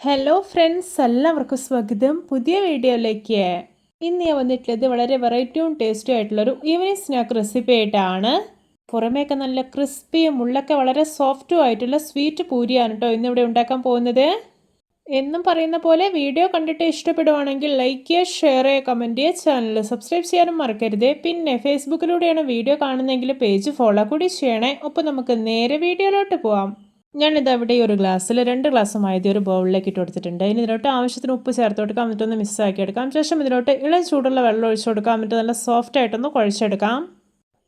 Hello friends, എല്ലാവർക്കും സ്വാഗതം പുതിയ വീഡിയോയിലേക്ക്. ഇന്ന് ഞാൻ വന്നിട്ടുള്ളത് വളരെ വെറൈറ്റിയും ടേസ്റ്റും ആയിട്ടുള്ളൊരു ഈവനിങ് സ്നാക്ക് റെസിപ്പി ആയിട്ടാണ്. പുറമേയൊക്കെ നല്ല ക്രിസ്പിയും ഉള്ളൊക്കെ വളരെ സോഫ്റ്റും ആയിട്ടുള്ള സ്വീറ്റ് പൂരിയാണ് കേട്ടോ ഇന്നിവിടെ ഉണ്ടാക്കാൻ പോകുന്നത്. എന്നും പറയുന്ന പോലെ വീഡിയോ കണ്ടിട്ട് ഇഷ്ടപ്പെടുവാണെങ്കിൽ ലൈക്ക് ചെയ്യുക, ഷെയർ ചെയ്യുക, കമൻറ്റ് ചെയ്യുക, ചാനൽ സബ്സ്ക്രൈബ് ചെയ്യാനും മറക്കരുത്. പിന്നെ ഫേസ്ബുക്കിലൂടെയാണ് വീഡിയോ കാണുന്നതെങ്കിൽ പേജ് ഫോളോ കൂടി ചെയ്യണേ. അപ്പോൾ നമുക്ക് നേരെ വീഡിയോയിലോട്ട് പോവാം. ഞാനിത് അവിടെ ഒരു ഗ്ലാസ്സിൽ 2 ഗ്ലാസ് മൈദ ഒരു ബൗളിലേക്ക് ഇട്ട് കൊടുത്തിട്ടുണ്ട്. ഇനി ഇതിലോട്ട് ആവശ്യത്തിന് ഉപ്പ് ചേർത്ത് കൊടുക്കാം, എന്നിട്ടൊന്ന് മിക്സാക്കി എടുക്കാം. ശേഷം ഇതിലോട്ട് ഇളം ചൂടുള്ള വെള്ളം ഒഴിച്ചു കൊടുക്കാം, എന്നിട്ട് നല്ല സോഫ്റ്റ് ആയിട്ടൊന്ന് കുഴച്ചെടുക്കാം.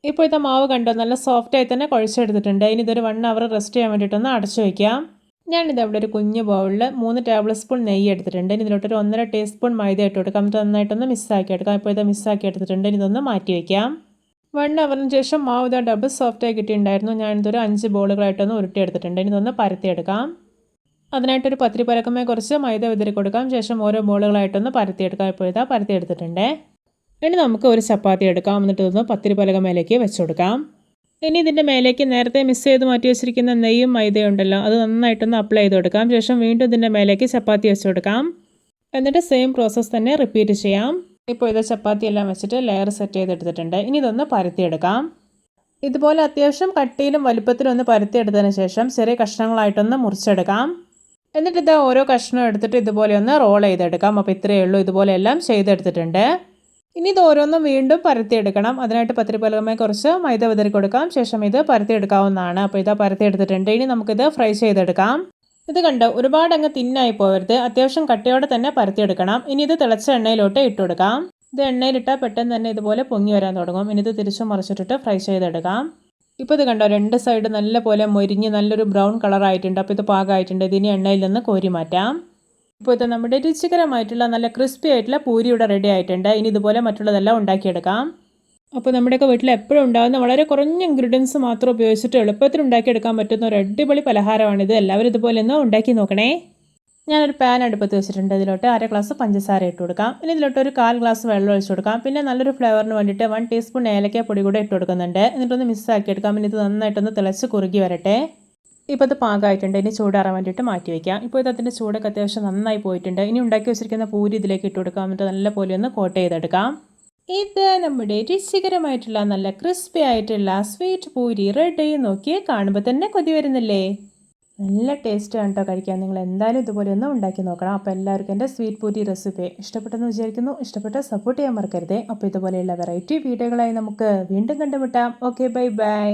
ഇപ്പോൾ ഇത് മാവ് കണ്ടോ, നല്ല സോഫ്റ്റായി തന്നെ കുഴച്ചെടുത്തിട്ടുണ്ട്. ഇനി ഇതൊരു 1 അവർ റെസ്റ്റ് ചെയ്യാൻ വേണ്ടിയിട്ടൊന്ന് അടച്ചു വയ്ക്കാം. ഞാനിത് അവിടെ ഒരു കുഞ്ഞ് ബൗളിൽ 3 ടേബിൾ സ്പൂൺ നെയ്യ് എടുത്തിട്ടുണ്ട്. ഇനി ഇതിലോട്ടൊരു 1.5 ടീസ്പൂൺ മൈദ ഇട്ട് കൊടുക്കാം, എന്നിട്ട് നന്നായിട്ടൊന്ന് മിക്സാക്കി എടുക്കാം. ഇപ്പോൾ ഇത് മിക്സാക്കി എടുത്തിട്ടുണ്ട്. ഇനി ഇതൊന്ന് മാറ്റി വയ്ക്കാം. 1 അവറിന് ശേഷം മാവ് ഇതാ ഡബിൾ സോഫ്റ്റായി കിട്ടിയിട്ടുണ്ടായിരുന്നു. ഞാനിതൊരു 5 ബോളുകളായിട്ടൊന്ന് ഉരുട്ടിയെടുത്തിട്ടുണ്ട്. ഇനി ഇതൊന്ന് പരത്തിയെടുക്കാം. അതിനായിട്ടൊരു പത്തിരി പരക്കമേ കുറച്ച് മൈദ വിതറി കൊടുക്കാം. ശേഷം ഓരോ ബോളുകളായിട്ടൊന്ന് പരത്തിയെടുക്കാം. ഇപ്പോൾ ഇതാ പരത്തിയെടുത്തിട്ടുണ്ട്. ഇനി നമുക്ക് ഒരു ചപ്പാത്തി എടുക്കാം, എന്നിട്ട് ഇതൊന്ന് പത്തിരി പലകമേലേക്ക് വെച്ച് കൊടുക്കാം. ഇനി ഇതിൻ്റെ മേലേക്ക് നേരത്തെ മിക്സ് ചെയ്ത് മാറ്റി വെച്ചിരിക്കുന്ന നെയ്യും മൈദയും ഉണ്ടല്ലോ, അത് നന്നായിട്ടൊന്ന് അപ്ലൈ ചെയ്ത് കൊടുക്കാം. ശേഷം വീണ്ടും ഇതിൻ്റെ മേലേക്ക് ചപ്പാത്തി വെച്ച് കൊടുക്കാം. എന്നിട്ട് സെയിം പ്രോസസ്സ് തന്നെ റിപ്പീറ്റ് ചെയ്യാം. ഇപ്പോൾ ഇത് ചപ്പാത്തി എല്ലാം വെച്ചിട്ട് ലെയർ സെറ്റ് ചെയ്തെടുത്തിട്ടുണ്ട്. ഇനി ഇതൊന്ന് പരത്തിയെടുക്കാം. ഇതുപോലെ അത്യാവശ്യം കട്ടിയിലും വലുപ്പത്തിലും ഒന്ന് പരത്തിയെടുത്തതിന് ശേഷം ചെറിയ കഷ്ണങ്ങളായിട്ടൊന്ന് മുറിച്ചെടുക്കാം. എന്നിട്ട് ഇത് ഓരോ കഷ്ണം എടുത്തിട്ട് ഇതുപോലെ ഒന്ന് റോൾ ചെയ്തെടുക്കാം. അപ്പോൾ ഇത്രയേ ഉള്ളൂ, ഇതുപോലെ എല്ലാം ചെയ്തെടുത്തിട്ടുണ്ട്. ഇനി ഇത് ഓരോന്നും വീണ്ടും പരത്തിയെടുക്കണം. അതിനായിട്ട് പത്തിരി പലകമേ കുറച്ച് മൈദ വിതറി കൊടുക്കാം. ശേഷം ഇത് പരത്തിയെടുക്കാവുന്നതാണ്. അപ്പോൾ ഇത് പരത്തിയെടുത്തിട്ടുണ്ട്. ഇനി നമുക്കിത് ഫ്രൈ ചെയ്തെടുക്കാം. ഇത് കണ്ടോ, ഒരുപാട് അങ്ങ് തിന്നായി പോകരുത്, അത്യാവശ്യം കട്ടിയോടെ തന്നെ പരത്തിയെടുക്കണം. ഇനി ഇത് തിളച്ച എണ്ണയിലോട്ട് ഇട്ട് കൊടുക്കാം. ഇത് എണ്ണയിലിട്ടാൽ പെട്ടെന്ന് തന്നെ ഇതുപോലെ പൊങ്ങി വരാൻ തുടങ്ങും. ഇനി ഇത് തിരിച്ചു മറിച്ചിട്ടിട്ട് ഫ്രൈ ചെയ്തെടുക്കാം. ഇപ്പോൾ ഇത് കണ്ടോ, 2 സൈഡ് നല്ലപോലെ മൊരിഞ്ഞ് നല്ലൊരു ബ്രൗൺ കളറായിട്ടുണ്ട്. അപ്പോൾ ഇത് പാകമായിട്ടുണ്ട്. ഇതിനി എണ്ണയിൽ നിന്ന് കോരി മാറ്റാം. ഇപ്പോൾ ഇത് നമ്മുടെ രുചികരമായിട്ടുള്ള നല്ല ക്രിസ്പി ആയിട്ടുള്ള പൂരി ഇവിടെ റെഡി ആയിട്ടുണ്ട്. ഇനി ഇതുപോലെ മറ്റുള്ളതെല്ലാം ഉണ്ടാക്കിയെടുക്കാം. അപ്പോൾ നമ്മുടെയൊക്കെ വീട്ടിൽ എപ്പോഴും ഉണ്ടാകുന്ന വളരെ കുറഞ്ഞ ഇൻഗ്രീഡിയൻസ് മാത്രം ഉപയോഗിച്ചിട്ട് എളുപ്പത്തിൽ ഉണ്ടാക്കിയെടുക്കാൻ പറ്റുന്ന ഒരു അടിപൊളി പലഹാരമാണിത്. എല്ലാവരും ഇതുപോലെ ഒന്ന് ഉണ്ടാക്കി നോക്കണേ. ഞാനൊരു പാൻ അടുപ്പത്ത് വെച്ചിട്ടുണ്ട്. ഇതിലോട്ട് 1/2 ഗ്ലാസ് പഞ്ചസാര ഇട്ട് കൊടുക്കാം. ഇനി ഇതിലോട്ട് ഒരു 1/4 ഗ്ലാസ് വെള്ളം ഒഴിച്ച് കൊടുക്കാം. പിന്നെ നല്ലൊരു ഫ്ലേവറിന് വേണ്ടിയിട്ട് 1 ടീസ്പൂൺ ഏലക്ക പൊടി കൂടെ ഇട്ട് കൊടുക്കുന്നുണ്ട്. എന്നിട്ടൊന്ന് മിക്സ് ആക്കി എടുക്കാം. പിന്നെ ഇത് നന്നായിട്ടൊന്ന് തിളച്ച് കുറുകി വരട്ടെ. ഇപ്പോൾ ഇത് പാകമായിട്ടുണ്ട്. ഇനി ചൂടാറാൻ വേണ്ടിയിട്ട് മാറ്റി വയ്ക്കാം. ഇപ്പോൾ ഇത് അതിൻ്റെ ചൂടൊക്കെ അത്യാവശ്യം നന്നായി പോയിട്ടുണ്ട്. ഇനി ഉണ്ടാക്കി വെച്ചിരിക്കുന്ന പൂരി ഇതിലേക്ക് ഇട്ട് കൊടുക്കാം. എന്നിട്ട് നല്ലപോലെ ഒന്ന് കോട്ട് ചെയ്തെടുക്കാം. ഇത് നമ്മുടെ രുചികരമായിട്ടുള്ള നല്ല ക്രിസ്പി ആയിട്ടുള്ള സ്വീറ്റ് പൂരി റെഡി. നോക്കി കാണുമ്പോൾ തന്നെ കൊതി വരുന്നില്ലേ? നല്ല ടേസ്റ്റാണ് കേട്ടോ കഴിക്കാൻ. നിങ്ങൾ എന്തായാലും ഇതുപോലെ ഒന്ന് ഉണ്ടാക്കി നോക്കണം. അപ്പോൾ എല്ലാവർക്കും എൻ്റെ സ്വീറ്റ് പൂരി റെസിപ്പി ഇഷ്ടപ്പെട്ടെന്ന് വിചാരിക്കുന്നു. ഇഷ്ടപ്പെട്ട സപ്പോർട്ട് ചെയ്യാൻ മറക്കരുതേ. അപ്പോൾ ഇതുപോലെയുള്ള വെറൈറ്റി വീഡിയോകളായി നമുക്ക് വീണ്ടും കണ്ടുമുട്ടാം. Okay, bye bye.